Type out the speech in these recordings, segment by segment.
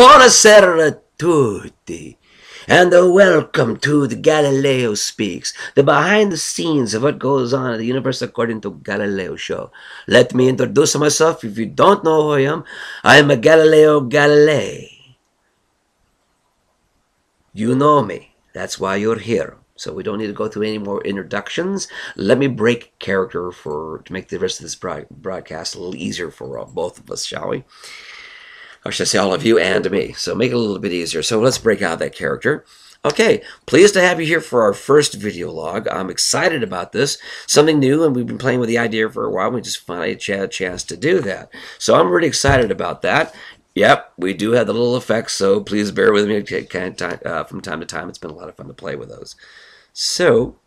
Buonasera a tutti, and welcome to the Galileo Speaks, the behind the scenes of what goes on in the universe according to Galileo show. Let me introduce myself. If you don't know who I am a Galileo Galilei. You know me. That's why you're here. So we don't need to go through any more introductions. Let me break character to make the rest of this broadcast a little easier for both of us, shall we? Or should I say all of you and me. So make it a little bit easier. So let's break out that character. Okay, pleased to have you here for our first video log. I'm excited about this. Something new, and we've been playing with the idea for a while. We just finally had a chance to do that. So I'm really excited about that. Yep, we do have the little effects, so please bear with me from time to time. It's been a lot of fun to play with those. So,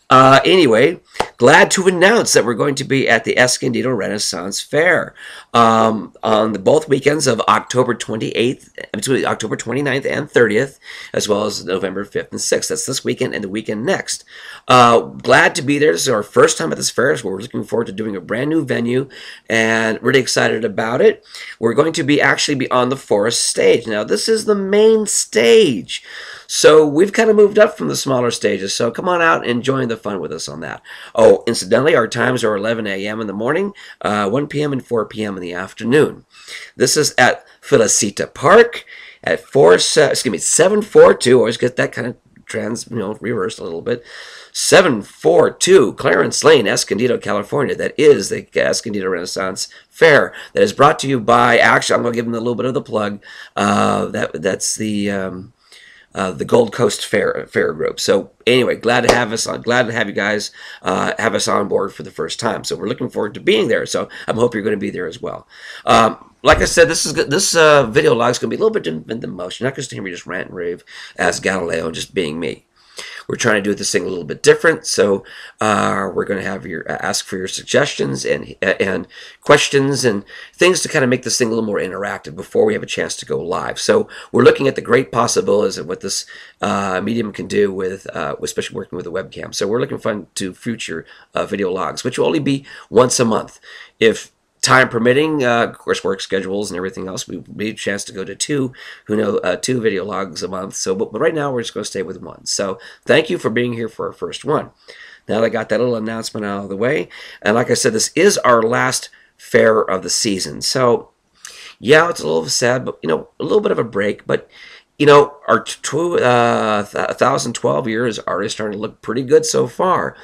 anyway, glad to announce that we're going to be at the Escondido Renaissance Fair on both weekends of October 28th, between October 29th and 30th, as well as November 5th and 6th. That's this weekend and the weekend next. Glad to be there. This is our first time at this fair, so we're looking forward to doing a brand new venue and really excited about it. We're going to actually be on the forest stage. Now, this is the main stage. So we've kind of moved up from the smaller stages. So come on out and join the fun with us on that. Oh, incidentally, our times are 11 a.m. in the morning, 1 p.m. and 4 p.m. in the afternoon. This is at Felicita Park at 742. Always get that kind of reversed a little bit. 742 Clarence Lane, Escondido, California. That is the Escondido Renaissance Fair. That is brought to you by. Actually, I'm going to give them a little bit of the plug. That's the Gold Coast Fair Group. So anyway, glad to have us on. Glad to have you guys have us on board for the first time. So we're looking forward to being there. So I hope you're going to be there as well. Like I said, this video log is going to be a little bit different than most. You're not going to hear me just rant and rave as Galileo, just being me. We're trying to do this thing a little bit different, so we're going to have ask for your suggestions and questions and things to kind of make this thing a little more interactive before we have a chance to go live. So we're looking at the great possibilities of what this medium can do with especially working with a webcam. So we're looking forward to future video logs, which will only be once a month. If time permitting, of course, work schedules and everything else, we need a chance to go to two video logs a month. So, but right now we're just going to stay with one. So, thank you for being here for our first one. Now that I got that little announcement out of the way, and like I said, this is our last fair of the season. So, yeah, it's a little sad, but a little bit of a break, but. Our 2012 year is already starting to look pretty good so far.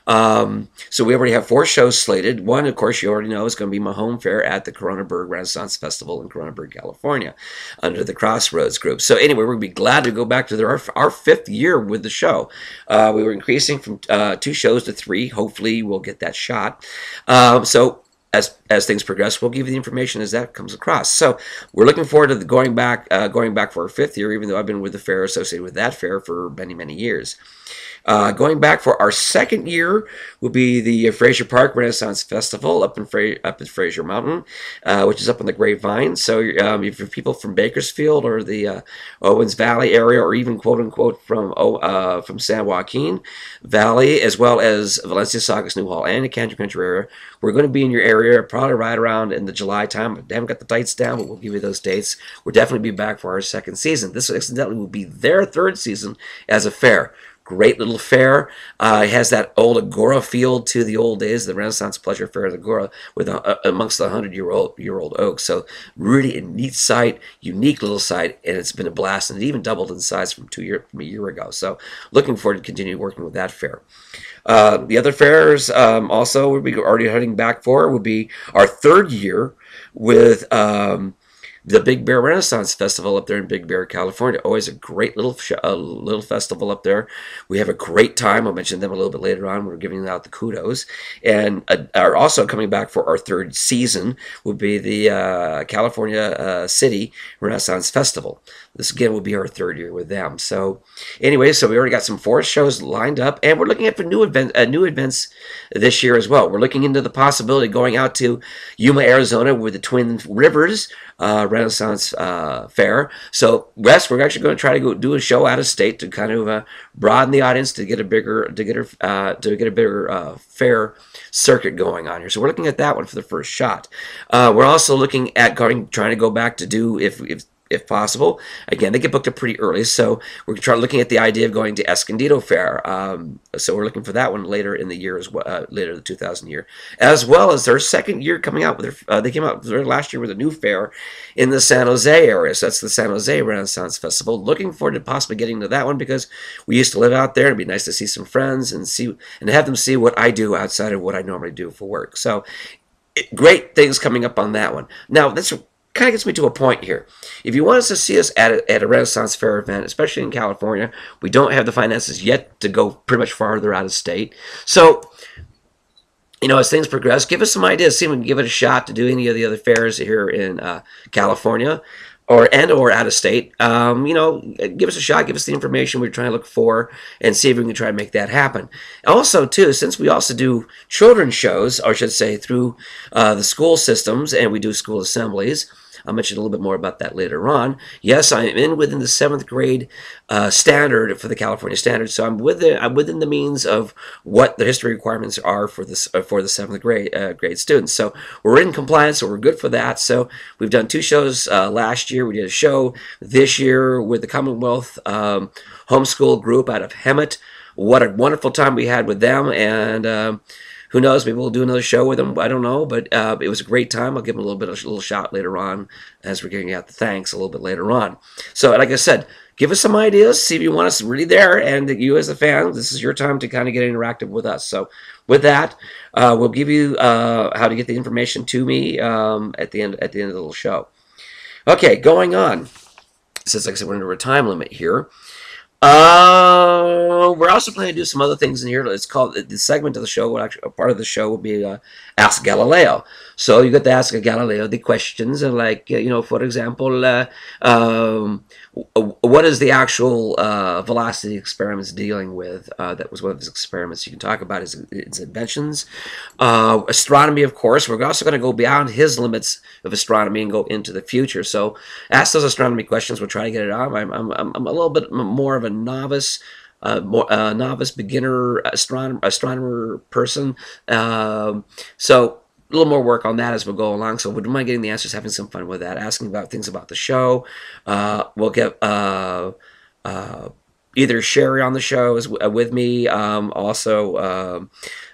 So we already have 4 shows slated. One, of course, you already know is going to be my home fair at the Coronaburg Renaissance Festival in Coronaburg, California, under the Crossroads Group. So anyway, we're going to be glad to go back to our 5th year with the show. We were increasing from 2 shows to 3. Hopefully, we'll get that shot. So as things progress, we'll give you the information as that comes across. So we're looking forward to going back for our 5th year, even though I've been with the fair, associated with that fair for many, many years. Going back for our 2nd year will be the Fraser Park Renaissance Festival up in Fraser Mountain, which is up on the Grapevine. So if you're people from Bakersfield or the Owens Valley area, or even quote unquote from San Joaquin Valley, as well as Valencia, Saugus, Newhall, and the Cantor Country area, we're going to be in your area probably right around in the July time. I haven't got the dates down, but we'll give you those dates. We'll definitely be back for our 2nd season. This incidentally will be their 3rd season as a fair. Great little fair. It has that old Agora feel to the old days, the Renaissance Pleasure Fair at Agora, with amongst the 100-year-old oaks. So really a neat site, unique little site, and it's been a blast. And it even doubled in size from a year ago. So looking forward to continue working with that fair. The other fairs also we'll be already heading back for would be our 3rd year with the Big Bear Renaissance Festival up there in Big Bear, California. Always a great little festival up there. We have a great time. I'll mention them a little bit later on. We're giving out the kudos. And are also coming back for our 3rd season will be the California City Renaissance Festival. This again will be our 3rd year with them. So anyway, so we already got some forest shows lined up, and we're looking at for new events this year as well. We're looking into the possibility of going out to Yuma, Arizona, with the Twin Rivers Renaissance Fair. So Wes, we're actually going to try to go do a show out of state to kind of broaden the audience, to get a bigger fair circuit going on here. So we're looking at that one for the first shot. We're also looking at trying to go back to do if if possible. Again, they get booked up pretty early, so we're looking at the idea of going to Escondido Fair. So we're looking for that one later in the year as well, later the 2000 year, as well as their second year coming out with their. They came out last year with a new fair in the San Jose area. So that's the San Jose Renaissance Festival. Looking forward to possibly getting to that one because we used to live out there. It'd be nice to see some friends and have them see what I do outside of what I normally do for work. So great things coming up on that one. Now that's kind of gets me to a point here. If you want us to see us at a Renaissance Fair event, especially in California, we don't have the finances yet to go pretty much farther out of state. So, as things progress, give us some ideas. See if we can give it a shot to do any of the other fairs here in California or out of state. Give us a shot. Give us the information we're trying to look for and see if we can try to make that happen. Also, too, since we also do children's shows, or I should say through the school systems, and we do school assemblies, I'll mention a little bit more about that later on. Yes, I am within the 7th grade standard for the California standard, so I'm within the means of what the history requirements are for the 7th grade students. So we're in compliance, so we're good for that. So we've done 2 shows last year. We did a show this year with the Commonwealth homeschool group out of Hemet. What a wonderful time we had with them, and who knows? Maybe we'll do another show with them. I don't know, but it was a great time. I'll give them a little shot later on as we're giving out the thanks a little bit later on. So, like I said, give us some ideas. See if you want us really there, and you as a fan, this is your time to kind of get interactive with us. So, with that, we'll give you how to get the information to me at the end of the little show. Okay, going on. Since, like I said, we're under a time limit here. We're also planning to do some other things in here. It's called the segment of the show. Actually, part of the show will be Ask Galileo. So you get to ask Galileo the questions, and for example, what is the actual velocity experiments dealing with? That was one of his experiments. You can talk about his inventions. Astronomy, of course. We're also going to go beyond his limits of astronomy and go into the future. So ask those astronomy questions. We'll try to get it on. I'm a little bit more of a novice. Novice beginner astronomer person. So a little more work on that as we'll go along. So we don't mind getting the answers, having some fun with that, asking about things about the show. We'll get either Sherry on the show with me, also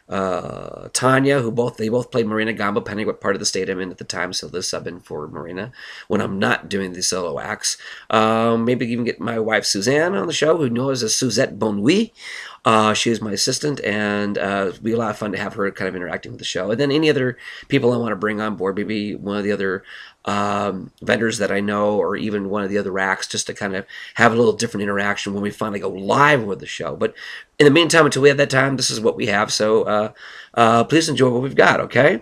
Tanya, they both played Marina Gamba, depending what part of the state I'm in at the time, so they're subbing for Marina when I'm not doing the solo acts. Maybe even get my wife Suzanne on the show, who knows as Suzette Bonnuit. She is my assistant, and it'll be a lot of fun to have her kind of interacting with the show. And then any other people I want to bring on board, maybe one of the other vendors that I know, or even one of the other acts, just to kind of have a little different interaction when we finally go live with the show. But in the meantime, until we have that time, this is what we have. So please enjoy what we've got. Okay.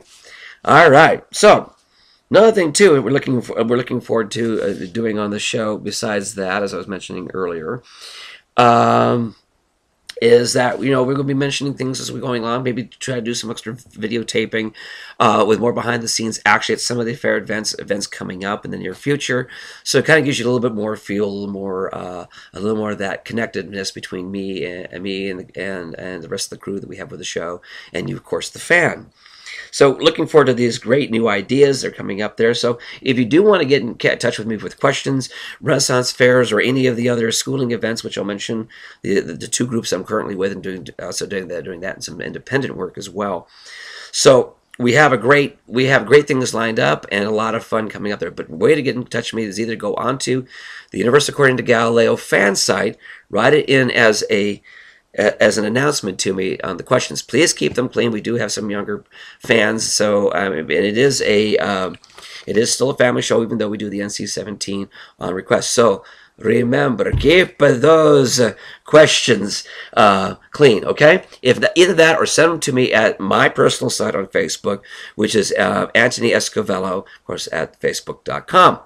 All right. So another thing too, we're looking forward to doing on the show. Besides that, as I was mentioning earlier, is that we're going to be mentioning things as we're going along. Maybe try to do some extra videotaping with more behind the scenes actually at some of the fair events coming up in the near future. So it kind of gives you a little bit more feel, a little more of that connectedness between me and the rest of the crew that we have with the show, and you, of course, the fan. So looking forward to these great new ideas that are coming up there. So if you do want to get in touch with me with questions, Renaissance fairs, or any of the other schooling events, which I'll mention, the 2 groups I'm currently with, and doing that and some independent work as well. So we have great things lined up and a lot of fun coming up there. But the way to get in touch with me is either go onto the Universe According to Galileo fan site, write it in as an announcement to me on the questions. Please keep them clean. We do have some younger fans, so and it is still a family show, even though we do the NC-17 on request. So remember, keep those questions clean, okay? Either that or send them to me at my personal site on Facebook, which is Anthony Escovello, of course, at facebook.com.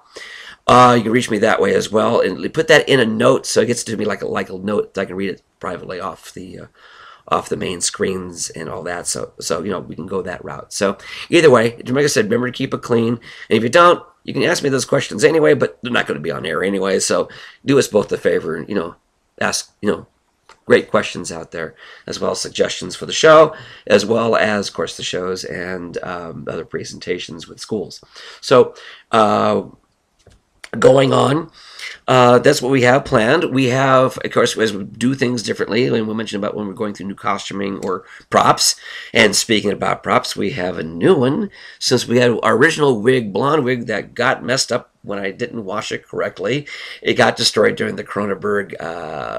You can reach me that way as well, and put that in a note so it gets to me like a note that I can read it privately off the main screens and all that. So we can go that route. So either way, like I said, remember to keep it clean. And if you don't, you can ask me those questions anyway, but they're not going to be on air anyway. So do us both a favor and ask great questions out there, as well as suggestions for the show, as well as, of course, the shows and other presentations with schools. So going on. That's what we have planned. We have, of course, as we do things differently, and we'll mention about when we're going through new costuming or props. And speaking about props, we have a new one. Since we had our original wig, blonde wig, that got messed up when I didn't wash it correctly, it got destroyed during the Cronenberg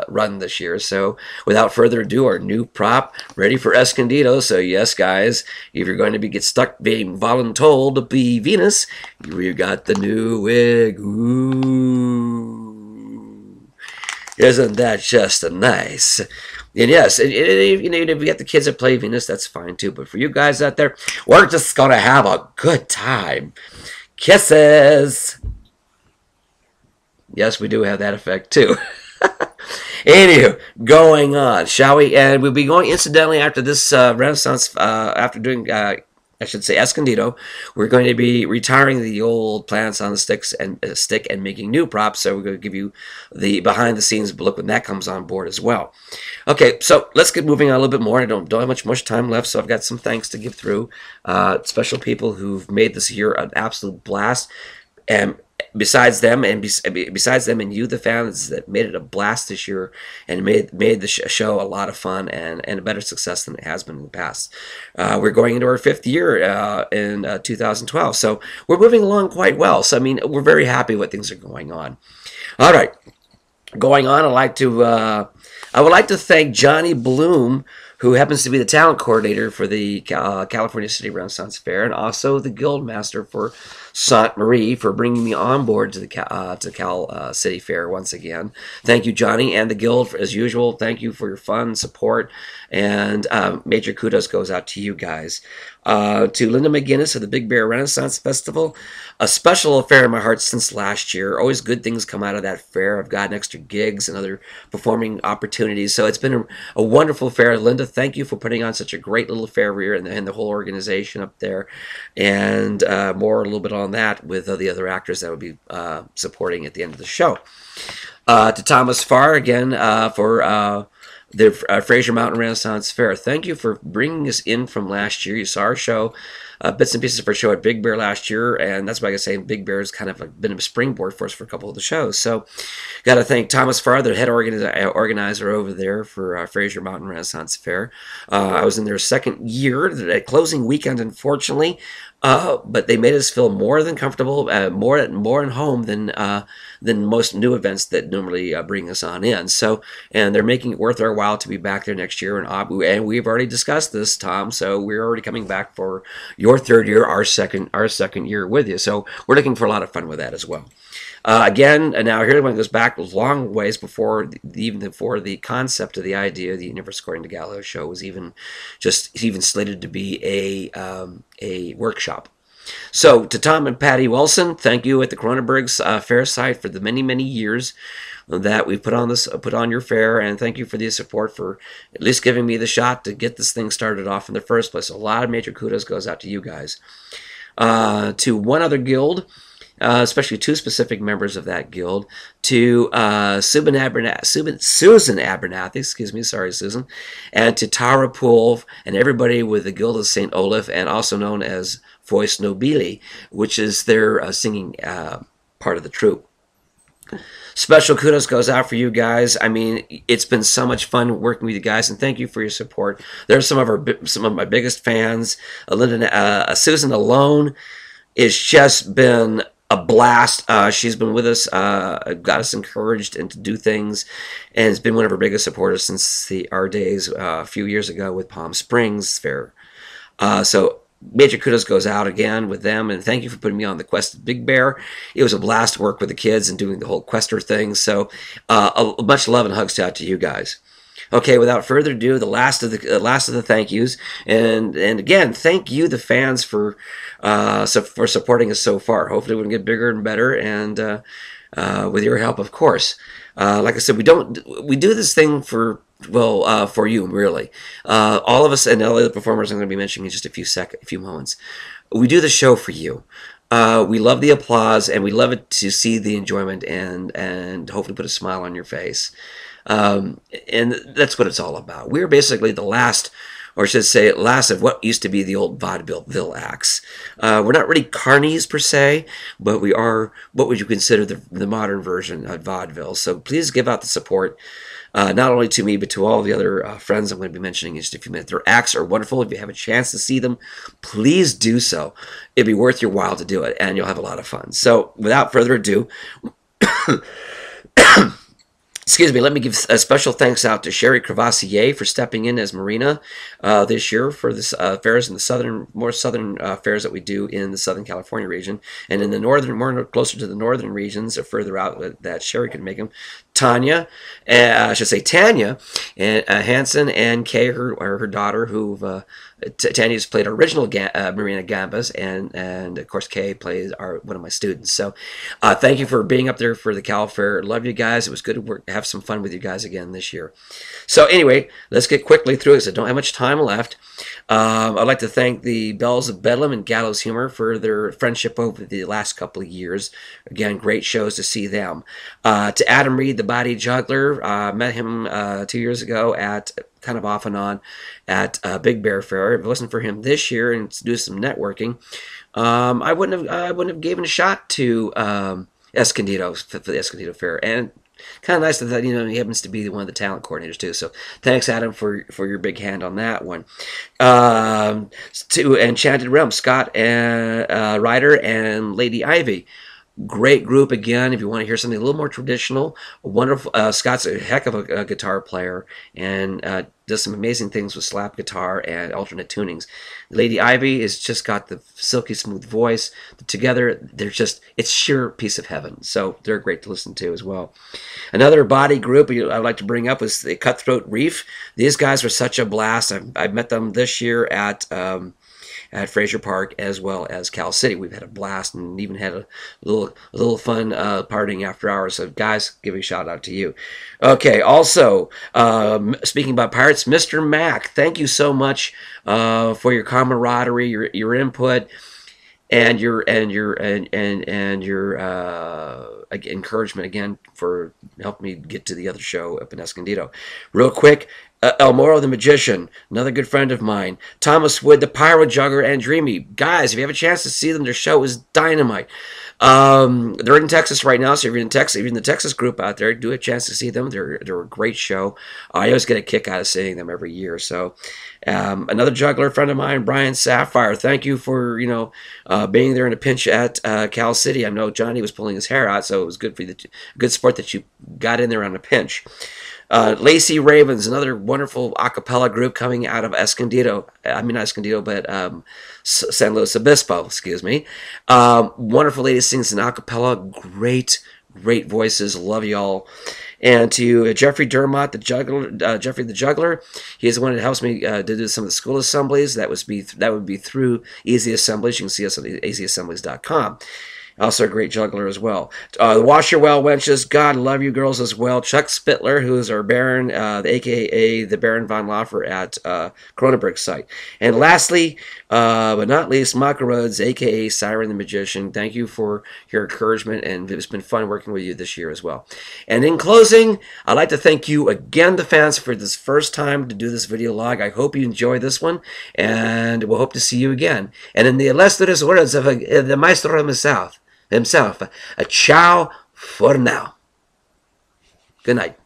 run this year. So without further ado, our new prop ready for Escondido. So yes, guys, if you're going to get stuck being voluntold to be Venus, we got the new wig. Ooh, isn't that just a nice? And yes, if you get the kids that play Venus, that's fine too. But for you guys out there, we're just gonna have a good time. Kisses. Yes, we do have that effect too. Anywho, going on, shall we? And we'll be going incidentally after this Renaissance, after doing, I should say, Escondido. We're going to be retiring the old planets on the stick and making new props. So we're going to give you the behind-the-scenes look when that comes on board as well. Okay, so let's get moving on a little bit more. I don't have much time left, so I've got some thanks to give through. Special people who've made this year an absolute blast. And besides them and you, the fans that made it a blast this year and made the show a lot of fun and a better success than it has been in the past. We're going into our 5th year in 2012, so we're moving along quite well. So I mean, we're very happy what things are going on. All right, going on, I would like to thank Johnny Bloom, who happens to be the talent coordinator for the California City Renaissance Fair, and also the guild master for Sainte Marie, for bringing me on board to the Cal City Fair once again. Thank you, Johnny, and the guild, as usual. Thank you for your fun, support, and major kudos goes out to you guys. To Linda McGinnis of the Big Bear Renaissance Festival, a special affair in my heart since last year. Always good things come out of that fair. I've gotten extra gigs and other performing opportunities, so it's been a wonderful fair. Linda, thank you for putting on such a great little fair here and the whole organization up there, and more a little bit on that with the other actors that will be supporting at the end of the show. To Thomas Farr again for the Fraser Mountain Renaissance Fair. Thank you for bringing us in from last year. You saw our show, bits and pieces of our show at Big Bear last year, and that's why I say Big Bear has kind of been a springboard for us for a couple of the shows. So, got to thank Thomas Farr, the head organizer over there for Fraser Mountain Renaissance Fair. I was in their 2nd year, the closing weekend, unfortunately. But they made us feel more than comfortable, more at home than most new events that normally bring us on in. So, and they're making it worth our while to be back there next year. And we've already discussed this, Tom. So we're already coming back for your 3rd year, our second year with you. So we're looking for a lot of fun with that as well. Again, and now here one goes back a long ways even before the concept of the idea of the Universe According to Galileo show was even slated to be a workshop. So to Tom and Patty Wilson, thank you at the Cronenberg's fair site for the many years that we put on your fair, and thank you for the support for at least giving me the shot to get this thing started off in the first place. A lot of major kudos goes out to you guys. To one other guild, especially 2 specific members of that guild, to Susan Abernathy, excuse me, sorry Susan, and to Tara Poole and everybody with the Guild of St. Olaf, and also known as Voice Nobili, which is their singing part of the troupe. Special kudos goes out for you guys. I mean, it's been so much fun working with you guys, and thank you for your support. They're some of my biggest fans. Susan alone has just been a blast. She's been with us, got us encouraged and to do things, and has been one of our biggest supporters since our days a few years ago with Palm Springs Fair. So major kudos goes out again with them, and thank you for putting me on the quest of Big Bear. It was a blast to work with the kids and doing the whole Quester thing. So much love and hugs out to you guys. Okay, without further ado, the last of the thank yous, and again, thank you, the fans, for supporting us so far. Hopefully, we can get bigger and better, and with your help, of course. Like I said, we do this thing for you, really. All of us and all the performers I'm going to be mentioning in just a few moments. We do the show for you. We love the applause, and we love it to see the enjoyment and hopefully put a smile on your face. And that's what it's all about. We're basically the last or I should say, last of what used to be the old vaudeville acts. We're not really carnies per se, but we are what would you consider the modern version of vaudeville. So please give out the support. Not only to me, but to all the other friends I'm going to be mentioning in just a few minutes. Their acts are wonderful. If you have a chance to see them, please do so. It'd be worth your while to do it, and you'll have a lot of fun. So without further ado, excuse me, let me give a special thanks out to Sherry Crevassier for stepping in as Marina this year for this fairs in the more southern fairs that we do in the Southern California region. And in the northern, more closer to the northern regions or further out that Sherry can make them, Tanya, I should say Tanya, and Hansen and Kay, her daughter, who Tanya's played our original Marina Gambas, and of course Kay plays one of my students. So thank you for being up there for the Cal Fair. Love you guys. It was good to have some fun with you guys again this year. So anyway, let's get quickly through it because I don't have much time left. I'd like to thank the Bells of Bedlam and Gallows Humor for their friendship over the last couple of years. Again, great shows to see them. To Adam Reed, the Body Juggler, met him 2 years ago at kind of off and on at Big Bear Fair. If it wasn't for him this year and to do some networking, I wouldn't have given a shot to Escondido for the Escondido Fair. And kind of nice that he happens to be one of the talent coordinators too. So thanks, Adam, for your big hand on that one. To Enchanted Realm, Scott and Ryder and Lady Ivy. Great group again. If you want to hear something a little more traditional, wonderful. Scott's a heck of a guitar player and does some amazing things with slap guitar and alternate tunings. Lady Ivy has just got the silky smooth voice. Together, it's sheer piece of heaven. So they're great to listen to as well. Another body group I'd like to bring up was the Cutthroat Reef. These guys were such a blast. I met them this year at Fraser Park as well as Cal City. We've had a blast and even had a little fun partying after hours. So guys, give a shout out to you. Okay, also speaking about pirates, Mr. Mac, thank you so much for your camaraderie, your input, and your encouragement again for helping me get to the other show up in Escondido. Real quick. El Moro the Magician, another good friend of mine. Thomas Wood, the Pyro Juggler, and Dreamy. Guys, if you have a chance to see them, their show is dynamite. They're in Texas right now, so if you're in Texas, if you're in the Texas group out there, do a chance to see them. They're a great show. I always get a kick out of seeing them every year. So, another juggler friend of mine, Brian Sapphire. Thank you for being there in a pinch at Cal City. I know Johnny was pulling his hair out, so it was good for good sport that you got in there on a pinch. Lacey Ravens, another wonderful a cappella group coming out of Escondido. I mean, not Escondido, but San Luis Obispo, excuse me. Wonderful lady sings an a cappella. Great voices. Love y'all. And to Jeffrey Dermott, the juggler, Jeffrey the Juggler, he is the one that helps me to do some of the school assemblies. That would be through Easy Assemblies. You can see us at easyassemblies.com. Also a great juggler as well. The Wash Your Well Wenches, God love you girls as well. Chuck Spittler, who is our Baron, a.k.a. the Baron von Laufer at Cronenberg's site. And lastly, but not least, Maka Rhodes, a.k.a. Siren the Magician. Thank you for your encouragement, and it's been fun working with you this year as well. And in closing, I'd like to thank you again, the fans, for this first time to do this video log. I hope you enjoy this one, and we'll hope to see you again. And in the illustrious words of the Maestro himself, a ciao for now. Good night.